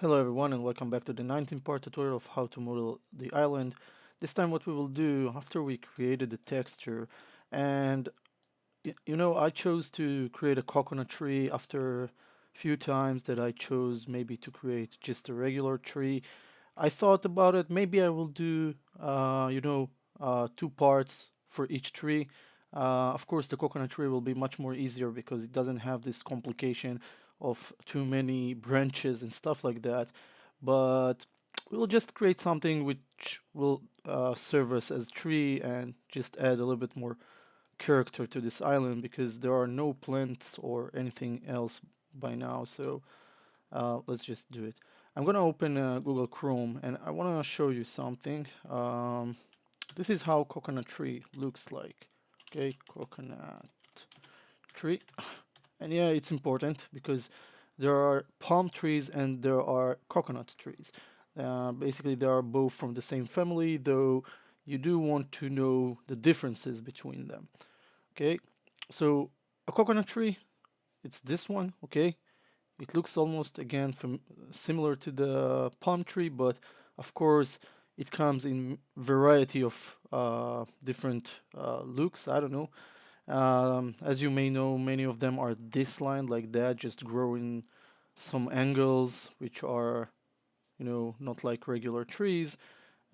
Hello everyone and welcome back to the 19th part tutorial of how to model the island. This time what we will do after we created the texture, and I chose to create a coconut tree after a few times that I chose maybe to create just a regular tree. I thought about it, maybe I will do two parts for each tree. Of course the coconut tree will be much more easier because it doesn't have this complication of too many branches and stuff like that, but we'll just create something which will serve us as tree and just add a little bit more character to this island because there are no plants or anything else by now. So let's just do it. I'm gonna open Google Chrome and I want to show you something. This is how coconut tree looks like. Okay, coconut tree. And yeah, it's important because there are palm trees and there are coconut trees. Basically, they are both from the same family, though you do want to know the differences between them. Okay, so a coconut tree, it's this one. Okay, it looks almost again from similar to the palm tree, but of course it comes in variety of different looks. I don't know. As you may know, many of them are this line like that, just growing some angles, which are, not like regular trees,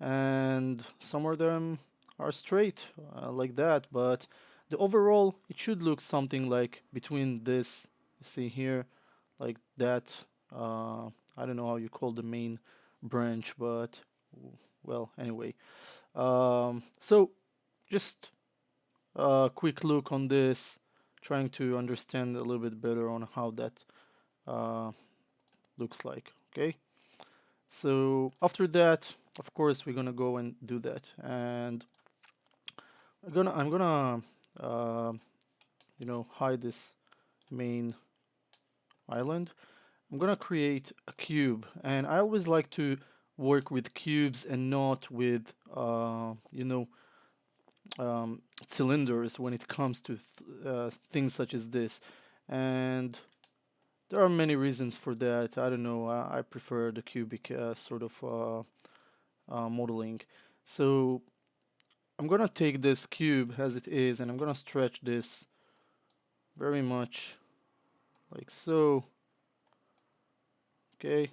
and some of them are straight like that. But the overall, it should look something like between this, you see here, like that. I don't know how you call the main branch, but well, anyway. So just a quick look on this, trying to understand a little bit better on how that uh, looks like. Okay, so after that, of course, we're gonna go and do that, and I'm gonna uh, hide this main island. I'm gonna create a cube, and I always like to work with cubes and not with cylinders when it comes to things such as this. And there are many reasons for that. I don't know. I prefer the cubic sort of modeling. So I'm gonna take this cube as it is, and I'm gonna stretch this very much like so. Okay,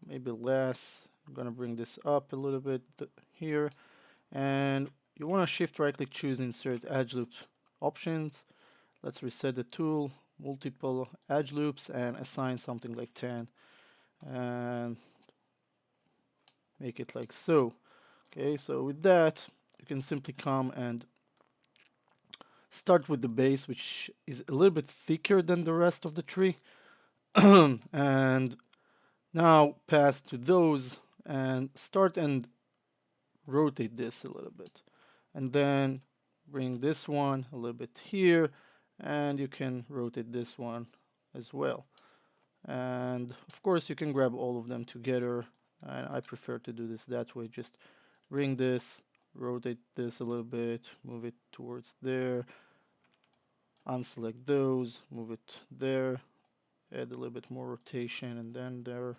maybe less. I'm gonna bring this up a little bit here, and you want to shift right click, choose insert edge loop options. Let's reset the tool, multiple edge loops, and assign something like 10 and make it like so. Okay, so with that you can simply come and start with the base, which is a little bit thicker than the rest of the tree. And now pass to those and start and rotate this a little bit, and then bring this one a little bit here, and you can rotate this one as well. And of course you can grab all of them together, and I prefer to do this that way. Just bring this, rotate this a little bit, move it towards there, unselect those, move it there, add a little bit more rotation, and then there.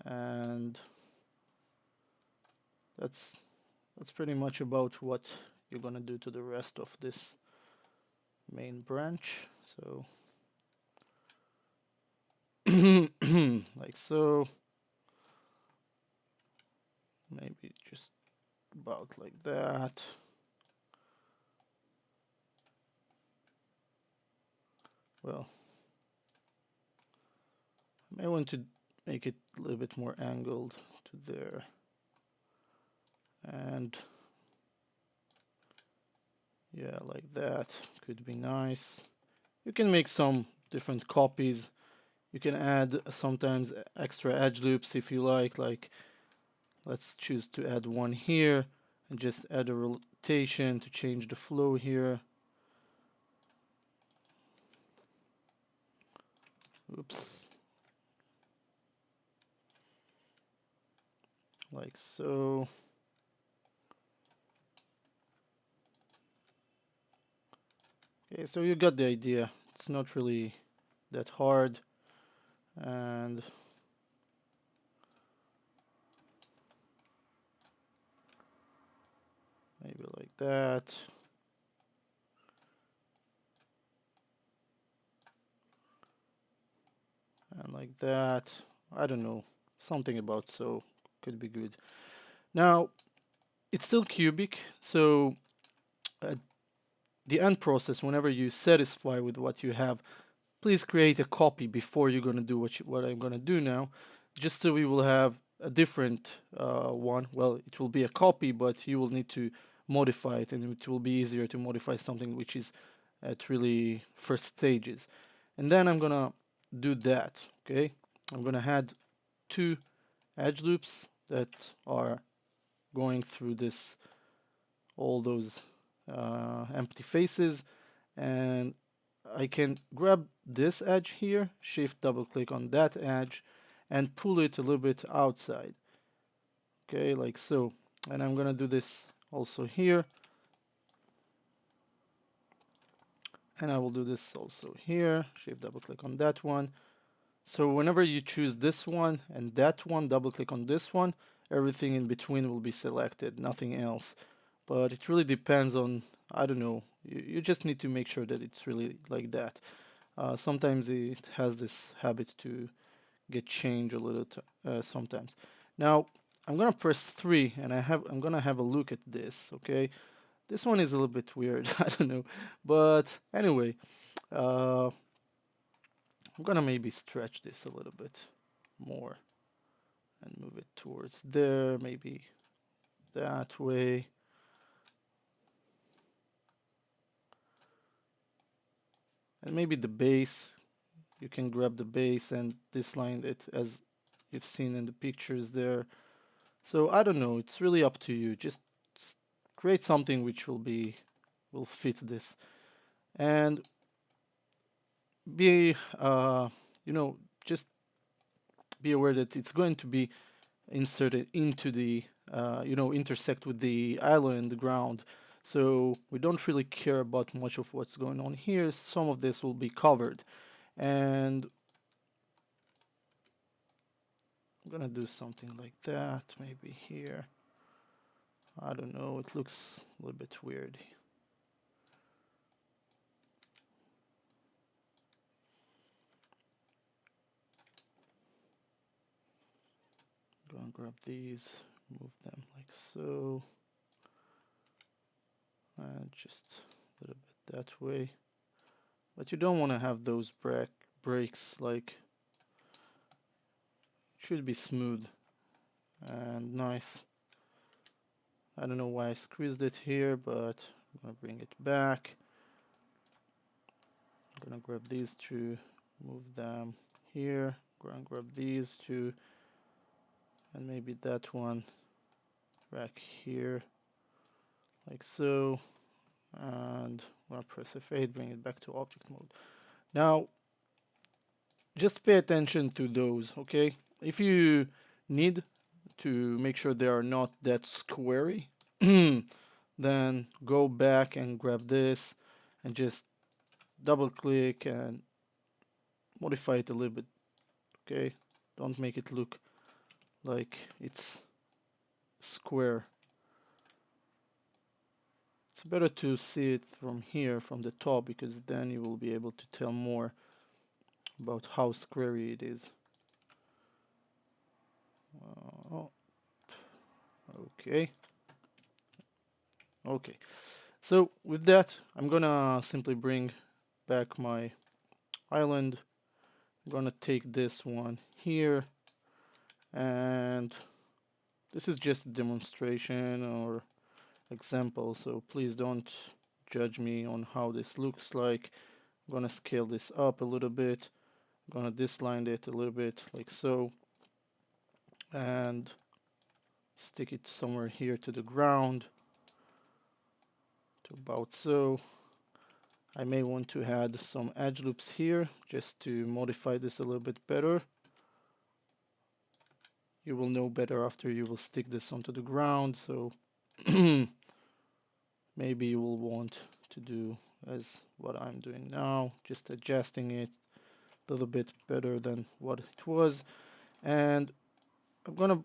And that's pretty much about what you're gonna do to the rest of this main branch. So like so, maybe just about like that. Well, I may want to make it a little bit more angled to there, and yeah, like that could be nice. You can make some different copies. You can add sometimes extra edge loops if you like let's choose to add one here and just add a rotation to change the flow here. Oops. Like so. Okay, so you got the idea. It's not really that hard. And that. And like that. I don't know, something about so could be good. Now, it's still cubic, so at the end process, whenever you satisfy with what you have, please create a copy before you're going to do what I'm going to do now, just so we will have a different one. Well, it will be a copy, but you will need to modify it, and it will be easier to modify something which is at really first stages. And then I'm going to do that, okay? I'm going to add two edge loops that are going through this, all those empty faces, and I can grab this edge here, shift double click on that edge, and pull it a little bit outside. Okay, like so. And I'm gonna do this also here. And I will do this also here, shift double click on that one. So whenever you choose this one and that one, double click on this one, everything in between will be selected, nothing else. But it really depends on, I don't know, you just need to make sure that it's really like that. Sometimes it has this habit to get changed a little sometimes. Now I'm gonna press 3 and I'm gonna have a look at this. Okay, this one is a little bit weird. I don't know, but anyway, I'm gonna maybe stretch this a little bit more and move it towards there, maybe that way. And maybe the base, you can grab the base and disline it as you've seen in the pictures there. So I don't know, it's really up to you. Just create something which will fit this. And be you know, just be aware that it's going to be inserted into the intersect with the island, the ground. So we don't really care about much of what's going on here. Some of this will be covered. And I'm gonna do something like that, maybe here. I don't know, it looks a little bit weird. Go and grab these, move them like so. And just a little bit that way. But you don't want to have those breaks, like, should be smooth and nice. I don't know why I squeezed it here, but I'm gonna bring it back. I'm gonna grab these two, move them here. Gonna grab these two, and maybe that one back here, like so. And I'm gonna press F8, bring it back to object mode. Now, just pay attention to those, okay? If you need to make sure they are not that squarey, then go back and grab this and just double click and modify it a little bit, okay? Don't make it look like it's square. It's better to see it from here, from the top, because then you will be able to tell more about how squarey it is. Okay. Okay. So with that, I'm gonna simply bring back my island. I'm gonna take this one here, and this is just a demonstration or example, so please don't judge me on how this looks like. I'm gonna scale this up a little bit. I'm gonna disline it a little bit like so, and stick it somewhere here to the ground, to about so. I may want to add some edge loops here just to modify this a little bit better. You will know better after you will stick this onto the ground, so maybe you will want to do as what I'm doing now, just adjusting it a little bit better than what it was. And I'm gonna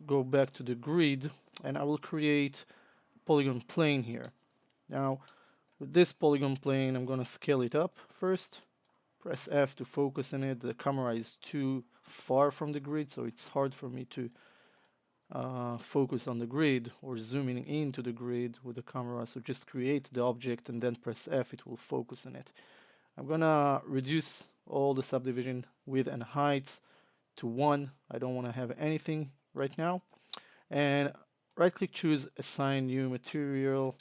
go back to the grid, and I will create polygon plane here. Now, with this polygon plane, I'm going to scale it up first. Press F to focus on it. The camera is too far from the grid, so it's hard for me to focus on the grid or zooming into the grid with the camera. So just create the object and then press F, it will focus on it. I'm gonna reduce all the subdivision width and heights to 1. I don't want to have anything right now. And right click, choose assign new material,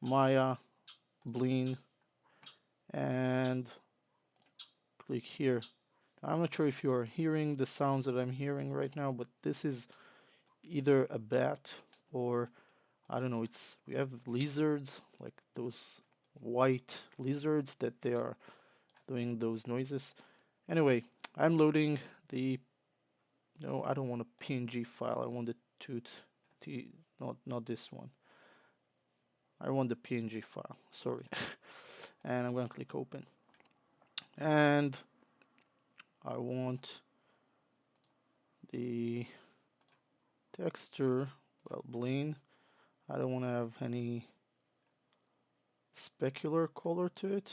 Maya, Bleen, and click here. I'm not sure if you're hearing the sounds that I'm hearing right now, but this is either a bat or I don't know, we have lizards, like those white lizards that they are doing those noises. Anyway, I'm loading the, no, I don't want a PNG file. I want the not this one. I want the PNG file, sorry. And I'm going to click open. And I want the texture, well, Bleen. I don't want to have any specular color to it.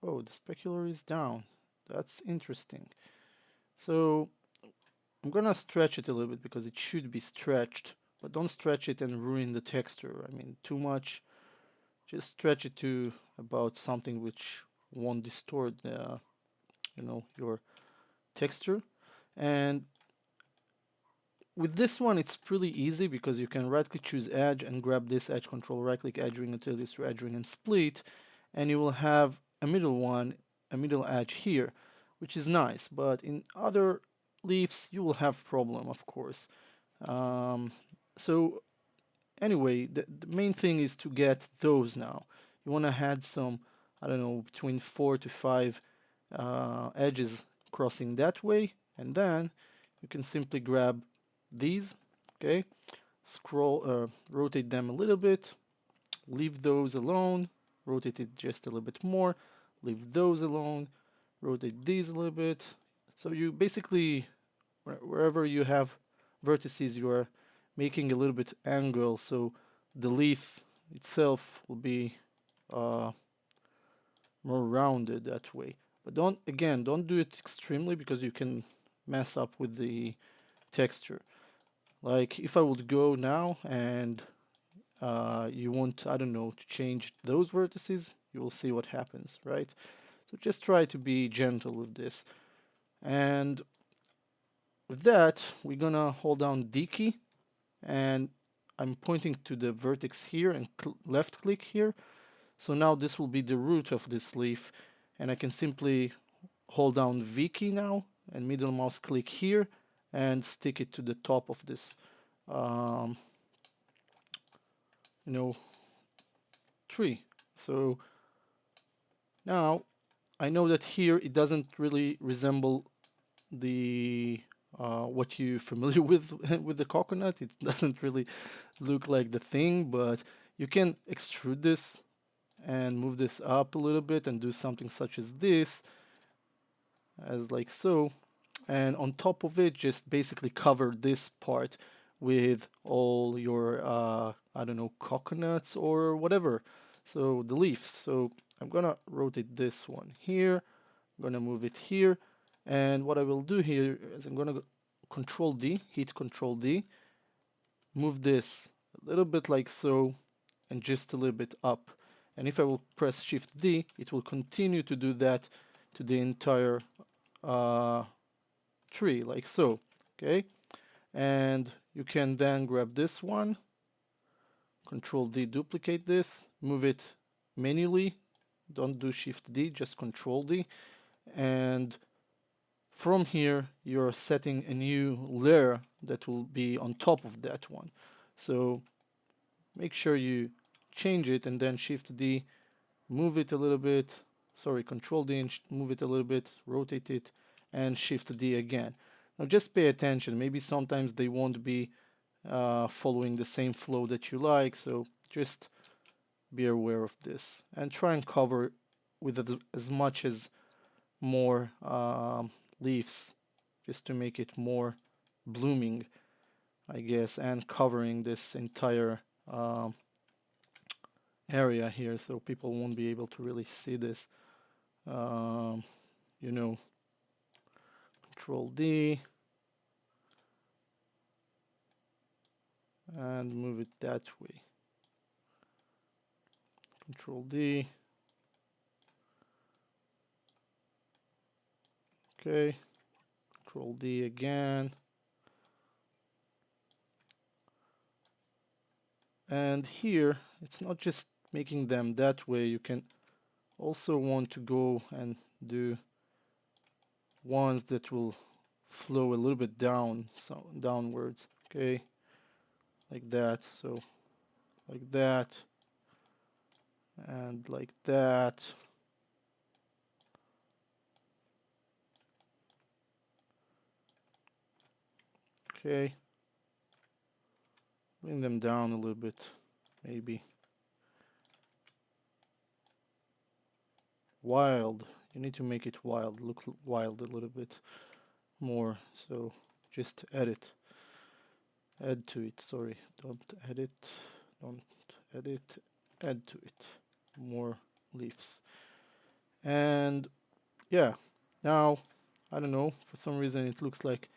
Oh, the specular is down. That's interesting. So I'm gonna stretch it a little bit because it should be stretched, but don't stretch it and ruin the texture. I mean, too much. Just stretch it to about something which won't distort your texture. And with this one, it's pretty easy because you can right click, choose edge, and grab this edge control, right click edge ring until this edge ring and split, and you will have a middle edge here, which is nice. But in other leaves, you will have problem, of course. So anyway, the main thing is to get those now. You want to add some, I don't know, between 4 to 5 edges crossing that way, and then you can simply grab these, okay, rotate them a little bit, leave those alone, rotate it just a little bit more, leave those alone, rotate these a little bit. So you basically, wherever you have vertices, you are making a little bit angle, so the leaf itself will be more rounded that way. But don't do it extremely because you can mess up with the texture. Like if I would go now and you want, I don't know, to change those vertices, you will see what happens, right? So just try to be gentle with this. And with that, we're gonna hold down D key, and I'm pointing to the vertex here and left click here. So now this will be the root of this leaf, and I can simply hold down V key now and middle mouse click here and stick it to the top of this tree. So now I know that here it doesn't really resemble the what you're familiar with with the coconut. It doesn't really look like the thing, but you can extrude this and move this up a little bit and do something such as this, as like so. And on top of it, just basically cover this part with all your I don't know, coconuts or whatever, so the leaves. So I'm gonna rotate this one here, I'm gonna move it here, and what I will do here is I'm gonna control D, hit control D, move this a little bit like so, and just a little bit up. And if I will press shift D, it will continue to do that to the entire tree, like so. Okay, and you can then grab this one, control D, duplicate this, move it manually, don't do shift D, just control D, and from here you're setting a new layer that will be on top of that one. So make sure you change it and then shift D, move it a little bit, sorry, control D and move it a little bit, rotate it, and shift D again. Now just pay attention, maybe sometimes they won't be following the same flow that you like, so just be aware of this and try and cover with as much as more leaves, just to make it more blooming, I guess, and covering this entire area here, so people won't be able to really see this. Um, you know, Control D and move it that way. Control D. Okay. Control D again. And here, it's not just making them that way. You can also want to go and do ones that will flow a little bit down, so downwards. Okay, like that. So like that, and like that. Okay, bring them down a little bit, maybe. Wild. You need to make it wild. Look wild a little bit more. So just edit. Add to it. Sorry, don't edit. Don't edit. Add to it. More leaves. And yeah, now I don't know. For some reason, it looks like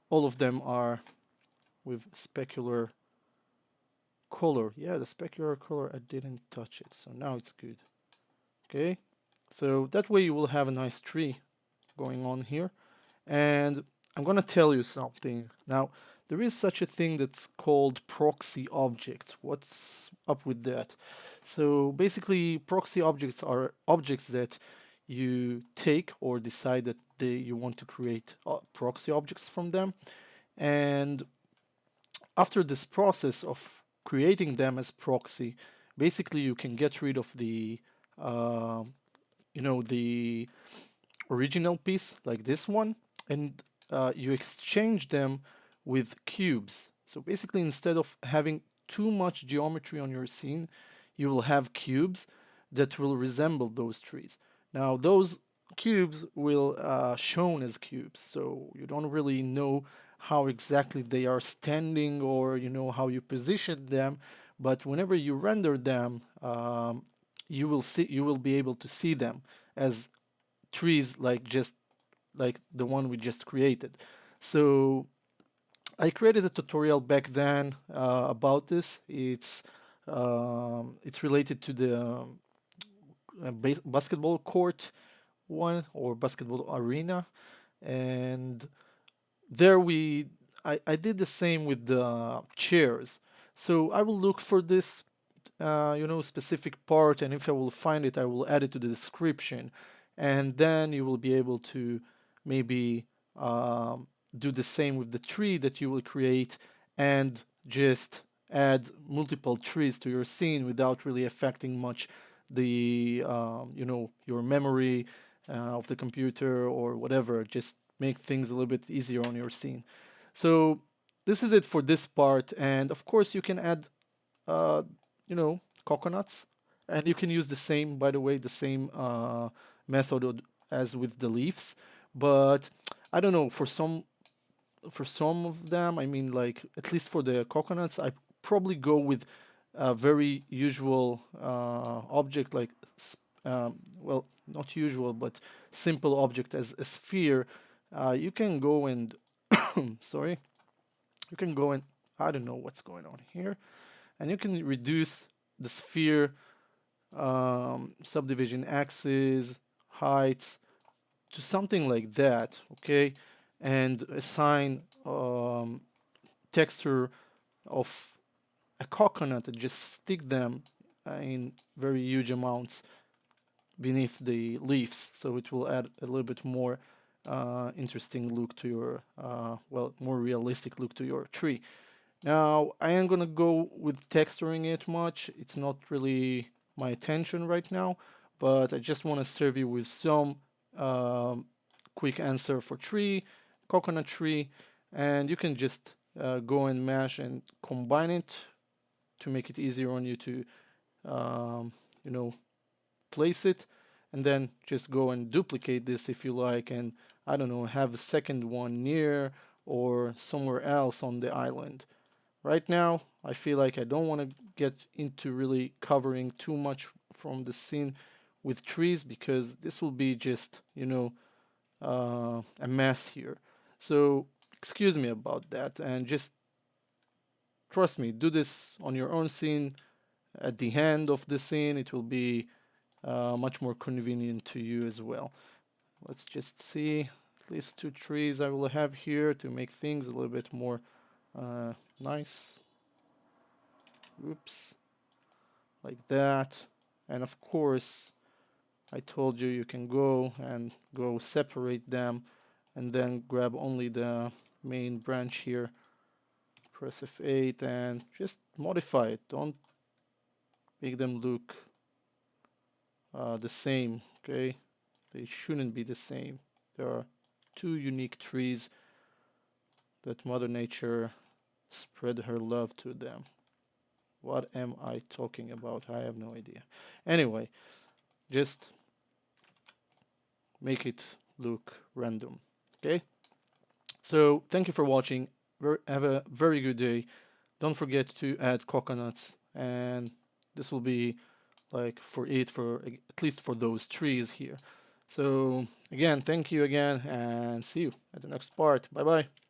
all of them are with specular color. Yeah, the specular color, I didn't touch it. So now it's good. Okay. So that way you will have a nice tree going on here. And I'm going to tell you something. Now, there is such a thing that's called proxy objects. What's up with that? So basically, proxy objects are objects that you take or decide that you want to create proxy objects from them. And after this process of creating them as proxy, basically you can get rid of the uh, the original piece like this one, and you exchange them with cubes. So basically, instead of having too much geometry on your scene, you will have cubes that will resemble those trees. Now those cubes will shown as cubes, so you don't really know how exactly they are standing, or how you position them, but whenever you render them, you will be able to see them as trees, like just like the one we just created. So I created a tutorial back then about this. It's related to the basketball court one, or basketball arena, and there I did the same with the chairs. So I will look for this specific part, and if I will find it, I will add it to the description, and then you will be able to maybe do the same with the tree that you will create, and just add multiple trees to your scene without really affecting much the your memory of the computer or whatever. Just make things a little bit easier on your scene. So this is it for this part, and of course you can add uh, coconuts, and you can use the same, by the way, the same method as with the leaves. But I don't know, for some of them, I mean, like at least for the coconuts, I probably go with a very usual object, like well, not usual, but simple object as a sphere. You can go and sorry, you can go and I don't know what's going on here, and you can reduce the sphere subdivision axes, heights to something like that, okay, and assign texture of a coconut and just stick them in very huge amounts beneath the leaves, so it will add a little bit more interesting look to your well, more realistic look to your tree. Now, I am gonna go with texturing it much. It's not really my attention right now, but I just want to serve you with some um, quick answer for tree, coconut tree, and you can just go and mash and combine it to make it easier on you to, um, you know, place it, and then just go and duplicate this if you like, and I don't know, have a second one near or somewhere else on the island. Right now, I feel like I don't want to get into really covering too much from the scene with trees because this will be just, a mess here. So excuse me about that and just trust me, do this on your own scene. At the end of the scene, it will be much more convenient to you as well. Let's just see at least 2 trees I will have here to make things a little bit more nice. Oops, like that. And of course, I told you can go separate them and then grab only the main branch here. Press F8 and just modify it. Don't make them look the same, okay? They shouldn't be the same. There are two unique trees that Mother Nature spread her love to them. What am I talking about? I have no idea. Anyway, just make it look random, okay? So thank you for watching. Have a very good day. Don't forget to add coconuts, and this will be like for at least for those trees here. So again, thank you again, and see you at the next part. Bye bye.